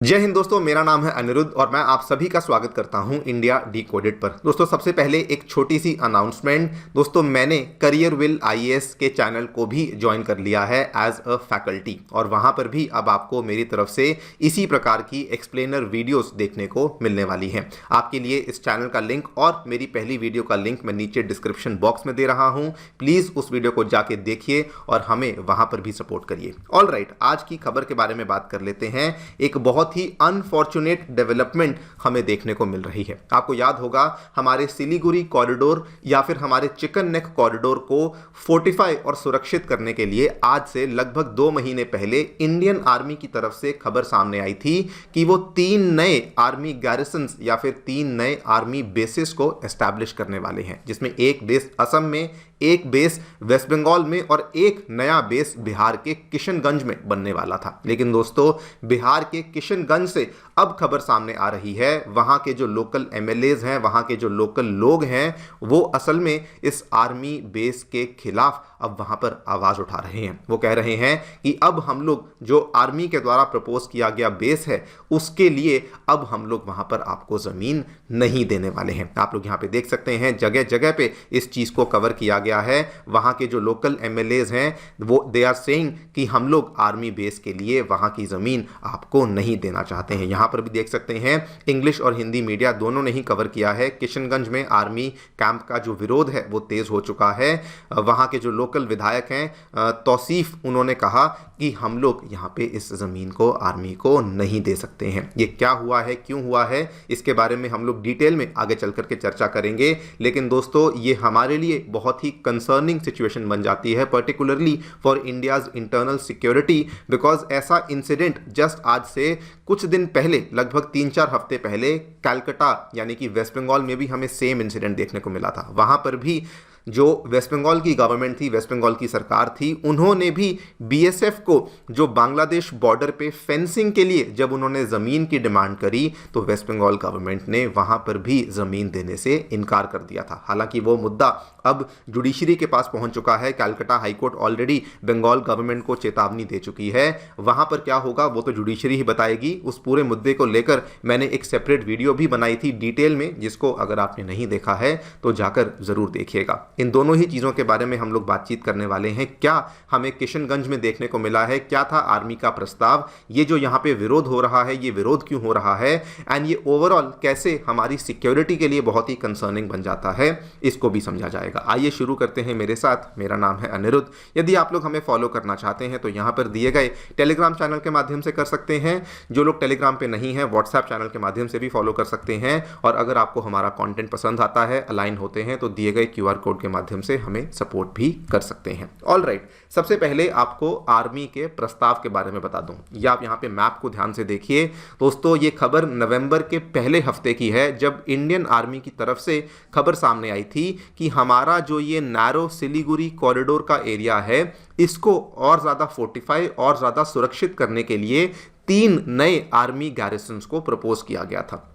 जय हिंद दोस्तों, मेरा नाम है अनिरुद्ध और मैं आप सभी का स्वागत करता हूं इंडिया डिकोडेड पर। दोस्तों, सबसे पहले एक छोटी सी अनाउंसमेंट। दोस्तों, मैंने करियर विल आईएएस के चैनल को भी ज्वाइन कर लिया है एज अ फैकल्टी और वहां पर भी अब आपको मेरी तरफ से इसी प्रकार की एक्सप्लेनर वीडियोस देखने को मिलने वाली हैं। आपके लिए इस चैनल का लिंक और मेरी पहली वीडियो का लिंक मैं नीचे डिस्क्रिप्शन बॉक्स में दे रहा हूं। प्लीज़ उस वीडियो को जाके देखिए और हमें वहां पर भी सपोर्ट करिए। ऑल राइट, आज की खबर के बारे में बात कर लेते हैं। एक बहुत ही अनफॉर्चुनेट डेवलपमेंट हमें देखने को मिल रही है। आपको याद होगा, हमारे सिलीगुड़ी कॉरिडोर या फिर हमारे चिकन नेक कॉरिडोर को फोर्टिफाई और सुरक्षित करने के लिए आज से लगभग 2 महीने पहले इंडियन आर्मी की तरफ से खबर सामने आई थी कि वो 3 नए आर्मी गैरिसन्स या फिर 3 नए आर्मी बेसिस को एस्टैब्लिश करने वाले हैं, जिसमें एक बेस असम में, एक बेस वेस्ट बंगाल में और एक नया बेस बिहार के किशनगंज में बनने वाला था। लेकिन दोस्तों, बिहार के किशनगंज से अब खबर सामने आ रही है, वहां के जो लोकल एमएलएज हैं, वहां के जो लोकल लोग हैं, वो असल में इस आर्मी बेस के खिलाफ अब वहां पर आवाज उठा रहे हैं। वो कह रहे हैं कि अब हम लोग जो आर्मी के द्वारा प्रपोज किया गया बेस है, उसके लिए अब हम लोग वहां पर आपको जमीन नहीं देने वाले हैं। आप लोग यहां पे देख सकते हैं, जगह जगह पे इस चीज को कवर किया गया है। वहां के जो लोकल एमएलएज हैं, वो दे आर सेइंग कि हम लोग आर्मी बेस के लिए वहां की जमीन आपको नहीं देना चाहते हैं। यहां पर भी देख सकते हैं, इंग्लिश और हिंदी मीडिया दोनों ने ही कवर किया है। किशनगंज में आर्मी कैंप का जो विरोध है वो तेज हो चुका है। वहां के जो लोकल विधायक हैं तौसीफ, उन्होंने कहा कि हम लोग यहां पे इस जमीन को आर्मी को नहीं दे सकते हैं। ये क्या हुआ है, क्यों हुआ है, इसके बारे में हम लोग डिटेल में आगे चल करके चर्चा करेंगे। लेकिन दोस्तों, ये हमारे लिए बहुत ही कंसर्निंग सिचुएशन बन जाती है, particularly for India's internal security, because ऐसा इंसिडेंट जस्ट आज से कुछ दिन पहले, लगभग 3-4 हफ्ते पहले कलकत्ता यानी कि वेस्ट बंगाल में भी हमें सेम इंसिडेंट देखने को मिला था। वहां पर भी जो वेस्ट बंगाल की गवर्नमेंट थी, वेस्ट बंगाल की सरकार थी, उन्होंने भी बीएसएफ को जो बांग्लादेश बॉर्डर पे फेंसिंग के लिए जब उन्होंने ज़मीन की डिमांड करी, तो वेस्ट बंगाल गवर्नमेंट ने वहां पर भी ज़मीन देने से इनकार कर दिया था। हालांकि वो मुद्दा अब जुडिशरी के पास पहुंच चुका है। Calcutta high court already Bengal government को चेतावनी दे चुकी है। वहां पर क्या होगा वो तो जुडिशरी ही बताएगी। उस पूरे मुद्दे को लेकर मैंने एक सेपरेट वीडियो भी बनाई थी डिटेल में, जिसको अगर आपने नहीं देखा है तो जाकर ज़रूर देखिएगा। इन दोनों ही चीज़ों के बारे में हम लोग बातचीत करने वाले हैं। क्या हमें किशनगंज में देखने को मिला है, क्या था आर्मी का प्रस्ताव, ये जो यहाँ पे विरोध हो रहा है, ये विरोध क्यों हो रहा है, एंड ये ओवरऑल कैसे हमारी सिक्योरिटी के लिए बहुत ही कंसर्निंग बन जाता है, इसको भी समझा जाएगा। आइए शुरू करते हैं मेरे साथ। मेरा नाम है अनिरुद्ध। यदि आप लोग हमें फॉलो करना चाहते हैं तो यहाँ पर दिए गए टेलीग्राम चैनल के माध्यम से कर सकते हैं। जो लोग टेलीग्राम पे नहीं है, व्हाट्सएप चैनल के माध्यम से भी फॉलो कर सकते हैं। और अगर आपको हमारा कंटेंट पसंद आता है, अलाइन होते हैं, तो दिए गए क्यूआर कोड के माध्यम से हमें सपोर्ट भी कर सकते हैं। ऑल राइट, सबसे पहले आपको आर्मी के प्रस्ताव के बारे में बता दूं। ये आप यहाँ पे मैप को ध्यान से देखिए दोस्तों। ये खबर नवंबर के पहले हफ्ते की है, जब इंडियन आर्मी की तरफ से खबर सामने आई थी कि हमारा जो ये नैरो सिलीगुड़ी कॉरिडोर का एरिया है, इसको और ज़्यादा फोर्टिफाई और ज़्यादा सुरक्षित करने के लिए 3 नए आर्मी गैरिसन्स को प्रपोज किया गया था।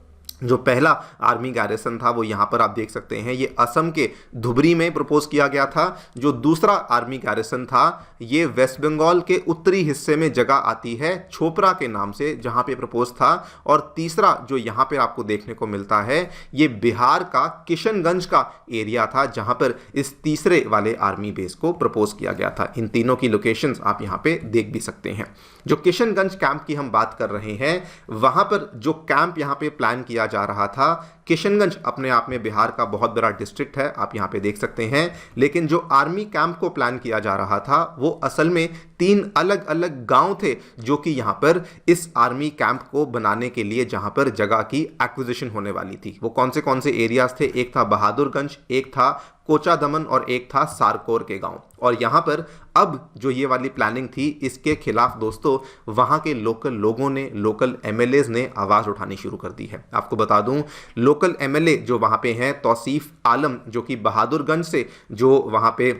जो पहला आर्मी गैरिसन था वो यहाँ पर आप देख सकते हैं, ये असम के धुबरी में प्रपोज किया गया था। जो दूसरा आर्मी गैरिसन था, ये वेस्ट बंगाल के उत्तरी हिस्से में जगह आती है छोपरा के नाम से, जहाँ पे प्रपोज था। और तीसरा जो यहाँ पे आपको देखने को मिलता है, ये बिहार का किशनगंज का एरिया था, जहाँ पर इस तीसरे वाले आर्मी बेस को प्रपोज किया गया था। इन तीनों की लोकेशंस आप यहाँ पे देख भी सकते हैं। जो किशनगंज कैंप की हम बात कर रहे हैं, वहाँ पर जो कैंप यहाँ पे प्लान किया जा रहा था, किशनगंज अपने आप में बिहार का बहुत बड़ा डिस्ट्रिक्ट है, आप यहाँ पे देख सकते हैं। लेकिन जो आर्मी कैंप को प्लान किया जा रहा था, वो असल में 3 अलग अलग गांव थे, जो कि यहाँ पर इस आर्मी कैंप को बनाने के लिए जहाँ पर जगह की एक्विजिशन होने वाली थी। वो कौन से एरियाज थे? एक था बहादुरगंज, एक था कोचा दमन और एक था सारकोर के गांव। और यहाँ पर अब जो ये वाली प्लानिंग थी, इसके खिलाफ दोस्तों वहाँ के लोकल लोगों ने, लोकल एमएलएज ने आवाज़ उठानी शुरू कर दी है। आपको बता दूं, लोकल एमएलए जो वहाँ पे हैं, तौसीफ आलम, जो कि बहादुरगंज से जो वहाँ पे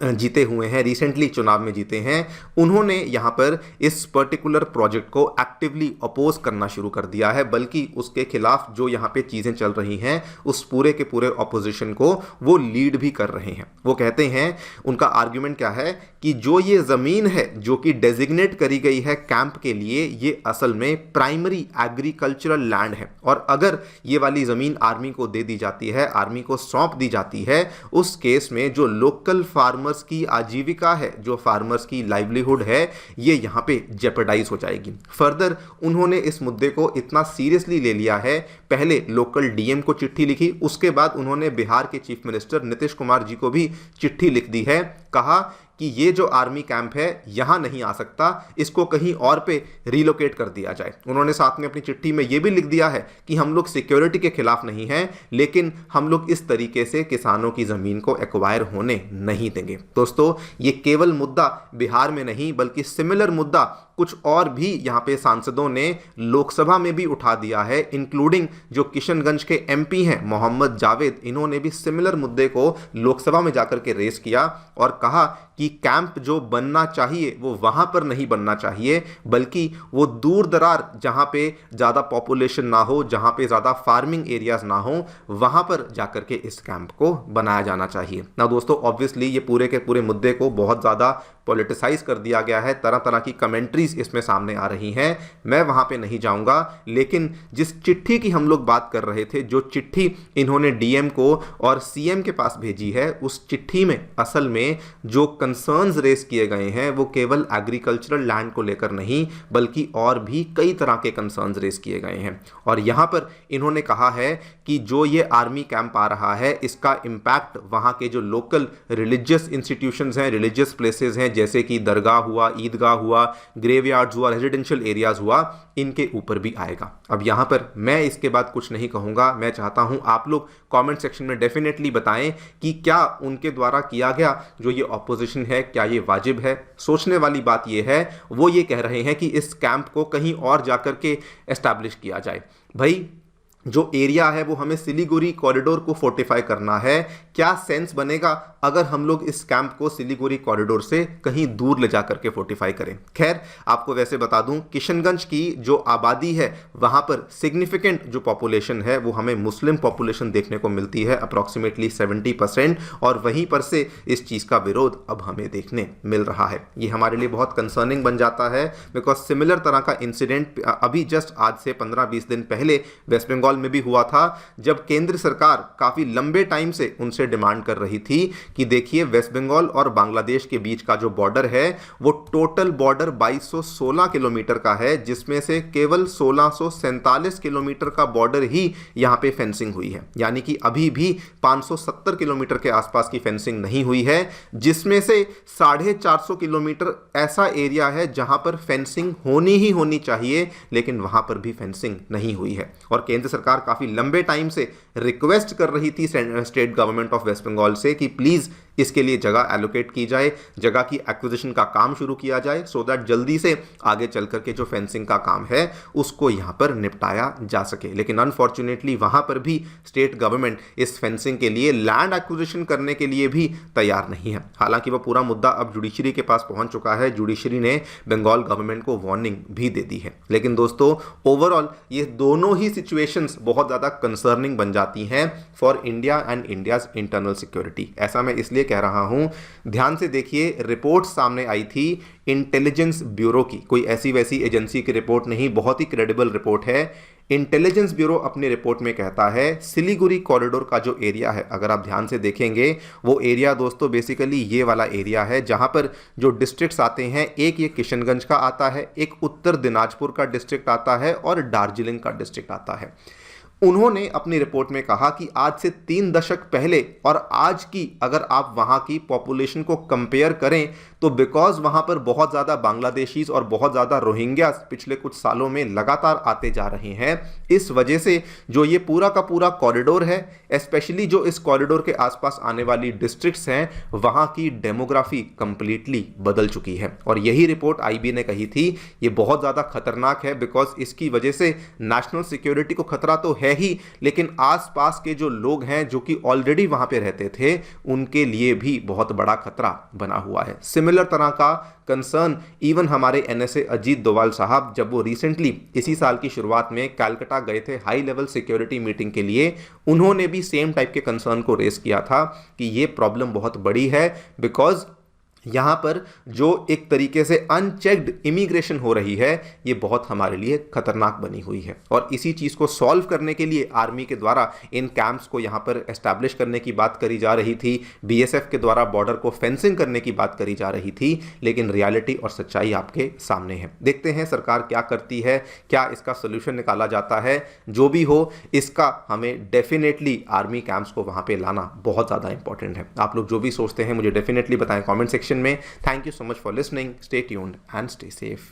जीते हुए हैं, रिसेंटली चुनाव में जीते हैं, उन्होंने यहाँ पर इस पर्टिकुलर प्रोजेक्ट को एक्टिवली अपोज करना शुरू कर दिया है, बल्कि उसके खिलाफ जो यहाँ पे चीज़ें चल रही हैं उस पूरे के पूरे ऑपोजिशन को वो लीड भी कर रहे हैं। वो कहते हैं, उनका आर्ग्यूमेंट क्या है कि जो ये ज़मीन है जो कि डेजिग्नेट करी गई है कैंप के लिए, ये असल में प्राइमरी एग्रीकल्चरल लैंड है, और अगर ये वाली ज़मीन आर्मी को दे दी जाती है, आर्मी को सौंप दी जाती है, उस केस में जो लोकल फार्मर्स की आजीविका है, जो फार्मर्स की लाइवलीहुड है, ये यहाँ पे जेपरडाइज हो जाएगी। फर्दर उन्होंने इस मुद्दे को इतना सीरियसली ले लिया है, पहले लोकल डीएम को चिट्ठी लिखी, उसके बाद उन्होंने बिहार के चीफ मिनिस्टर नीतीश कुमार जी को भी चिट्ठी लिख दी है, कहा कि ये जो आर्मी कैंप है यहाँ नहीं आ सकता, इसको कहीं और पे रिलोकेट कर दिया जाए। उन्होंने साथ में अपनी चिट्ठी में ये भी लिख दिया है कि हम लोग सिक्योरिटी के खिलाफ नहीं हैं, लेकिन हम लोग इस तरीके से किसानों की ज़मीन को एक्वायर होने नहीं देंगे। दोस्तों, ये केवल मुद्दा बिहार में नहीं बल्कि सिमिलर मुद्दा कुछ और भी यहाँ पे सांसदों ने लोकसभा में भी उठा दिया है, इंक्लूडिंग जो किशनगंज के एमपी हैं मोहम्मद जावेद, इन्होंने भी सिमिलर मुद्दे को लोकसभा में जाकर के रेस किया और कहा कि कैंप जो बनना चाहिए वो वहाँ पर नहीं बनना चाहिए, बल्कि वो दूर दरार जहाँ पे ज़्यादा पॉपुलेशन ना हो, जहाँ पे ज़्यादा फार्मिंग एरियाज ना हो, वहाँ पर जाकर के इस कैंप को बनाया जाना चाहिए ना। दोस्तों, ऑब्वियसली ये पूरे के पूरे मुद्दे को बहुत ज़्यादा पॉलिटिसाइज कर दिया गया है, तरह तरह की कमेंट्रीज इसमें सामने आ रही हैं, मैं वहाँ पे नहीं जाऊँगा। लेकिन जिस चिट्ठी की हम लोग बात कर रहे थे, जो चिट्ठी इन्होंने डीएम को और सीएम के पास भेजी है, उस चिट्ठी में असल में जो कंसर्न्स रेस किए गए हैं वो केवल एग्रीकल्चरल लैंड को लेकर नहीं बल्कि और भी कई तरह के कंसर्न्स रेस किए गए हैं। और यहाँ पर इन्होंने कहा है कि जो ये आर्मी कैंप आ रहा है, इसका इम्पैक्ट वहाँ के जो लोकल रिलीजियस इंस्टीट्यूशंस हैं, रिलीजियस प्लेसेस हैं, जैसे कि दरगाह हुआ, ईदगाह हुआ, ग्रेवयार्ड्स हुआ, रेजिडेंशियल एरियाज हुआ, इनके ऊपर भी आएगा। अब यहाँ पर मैं इसके बाद कुछ नहीं कहूँगा, मैं चाहता हूँ आप लोग कमेंट सेक्शन में डेफिनेटली बताएं कि क्या उनके द्वारा किया गया जो ये ऑपोजिशन है, क्या ये वाजिब है। सोचने वाली बात ये है, वो ये कह रहे हैं कि इस कैंप को कहीं और जाकर के एस्टैब्लिश किया जाए। भाई, जो एरिया है वो हमें सिलीगुड़ी कॉरिडोर को फोर्टिफाई करना है, क्या सेंस बनेगा अगर हम लोग इस कैंप को सिलीगुड़ी कॉरिडोर से कहीं दूर ले जाकर के फोर्टिफाई करें। खैर, आपको वैसे बता दूं, किशनगंज की जो आबादी है वहां पर सिग्निफिकेंट जो पॉपुलेशन है वो हमें मुस्लिम पॉपुलेशन देखने को मिलती है, अप्रॉक्सीमेटली 70%, और वहीं पर से इस चीज़ का विरोध अब हमें देखने मिल रहा है। ये हमारे लिए बहुत कंसर्निंग बन जाता है, बिकॉज सिमिलर तरह का इंसिडेंट अभी जस्ट आज से 15-20 दिन पहले वेस्ट बंगाल में भी हुआ था, जब केंद्र सरकार काफ़ी लंबे टाइम से उनसे डिमांड कर रही थी कि देखिए वेस्ट बंगाल और बांग्लादेश के बीच का जो बॉर्डर है वो टोटल बॉर्डर 2216 किलोमीटर का है, जिसमें से केवल 1647 किलोमीटर का बॉर्डर ही यहाँ पे फेंसिंग हुई है, यानी कि अभी भी 570 किलोमीटर के आसपास की फेंसिंग नहीं हुई है, जिसमें से 450 किलोमीटर ऐसा एरिया है जहां पर फेंसिंग होनी ही होनी चाहिए, लेकिन वहां पर भी फेंसिंग नहीं हुई है। और केंद्र सरकार काफी लंबे टाइम से रिक्वेस्ट कर रही थी state government of West Bengal से कि प्लीज इसके लिए जगह एलोकेट की जाए, जगह की एक्विजिशन का काम शुरू किया जाए, सो दैट जल्दी से आगे चल करके जो फेंसिंग का काम है उसको यहाँ पर निपटाया जा सके। लेकिन अनफॉर्चुनेटली वहाँ पर भी स्टेट गवर्नमेंट इस फेंसिंग के लिए लैंड एक्विजिशन करने के लिए भी तैयार नहीं है। हालांकि वह पूरा मुद्दा अब जुडिशरी के पास पहुँच चुका है, जुडिशरी ने बंगाल गवर्नमेंट को वार्निंग भी दे दी है। लेकिन दोस्तों, ओवरऑल ये दोनों ही सिचुएशंस बहुत ज़्यादा कंसर्निंग बन जाती हैं for India and India's internal security. ऐसा मैं इसलिए कह रहा हूं, ध्यान से देखिए, रिपोर्ट सामने आई थी इंटेलिजेंस ब्यूरो की, कोई ऐसी वैसी एजेंसी की रिपोर्ट नहीं, बहुत ही क्रेडिबल रिपोर्ट है। इंटेलिजेंस ब्यूरो अपनी रिपोर्ट में कहता है सिलीगुड़ी कॉरिडोर का जो एरिया है, अगर आप ध्यान से देखेंगे वो एरिया दोस्तों बेसिकली ये वाला एरिया है जहां पर जो डिस्ट्रिक्ट्स आते हैं, एक ये किशनगंज का आता है, एक उत्तर दिनाजपुर का डिस्ट्रिक्ट आता है और दार्जिलिंग का डिस्ट्रिक्ट आता है। उन्होंने अपनी रिपोर्ट में कहा कि आज से 3 दशक पहले और आज की अगर आप वहाँ की पॉपुलेशन को कंपेयर करें तो बिकॉज वहाँ पर बहुत ज़्यादा बांग्लादेशीज और बहुत ज़्यादा रोहिंग्यास पिछले कुछ सालों में लगातार आते जा रहे हैं, इस वजह से जो ये पूरा का पूरा कॉरिडोर है, स्पेशली जो इस कॉरिडोर के आसपास आने वाली डिस्ट्रिक्ट्स हैं, वहाँ की डेमोग्राफी कंप्लीटली बदल चुकी है। और यही रिपोर्ट आईबी ने कही थी, ये बहुत ज़्यादा खतरनाक है बिकॉज इसकी वजह से नेशनल सिक्योरिटी को खतरा तो है है ही, लेकिन आसपास के जो लोग हैं जो कि ऑलरेडी वहां पे रहते थे उनके लिए भी बहुत बड़ा खतरा बना हुआ है। सिमिलर तरह का कंसर्न इवन हमारे एनएसए अजीत डोभाल साहब, जब वो रिसेंटली इसी साल की शुरुआत में कलकत्ता गए थे हाई लेवल सिक्योरिटी मीटिंग के लिए, उन्होंने भी सेम टाइप के कंसर्न को रेस किया था कि ये प्रॉब्लम बहुत बड़ी है, बिकॉज यहाँ पर जो एक तरीके से अनचेक्ड इमिग्रेशन हो रही है ये बहुत हमारे लिए खतरनाक बनी हुई है। और इसी चीज़ को सॉल्व करने के लिए आर्मी के द्वारा इन कैंप्स को यहाँ पर एस्टैब्लिश करने की बात करी जा रही थी, बीएसएफ के द्वारा बॉर्डर को फेंसिंग करने की बात करी जा रही थी, लेकिन रियलिटी और सच्चाई आपके सामने है। देखते हैं सरकार क्या करती है, क्या इसका सोल्यूशन निकाला जाता है। जो भी हो, इसका हमें डेफिनेटली आर्मी कैंप्स को वहाँ पर लाना बहुत ज़्यादा इंपॉर्टेंट है। आप लोग जो भी सोचते हैं मुझे डेफिनेटली बताएं कॉमेंट सेक्शन में। Thank you so much for listening. Stay tuned and stay safe.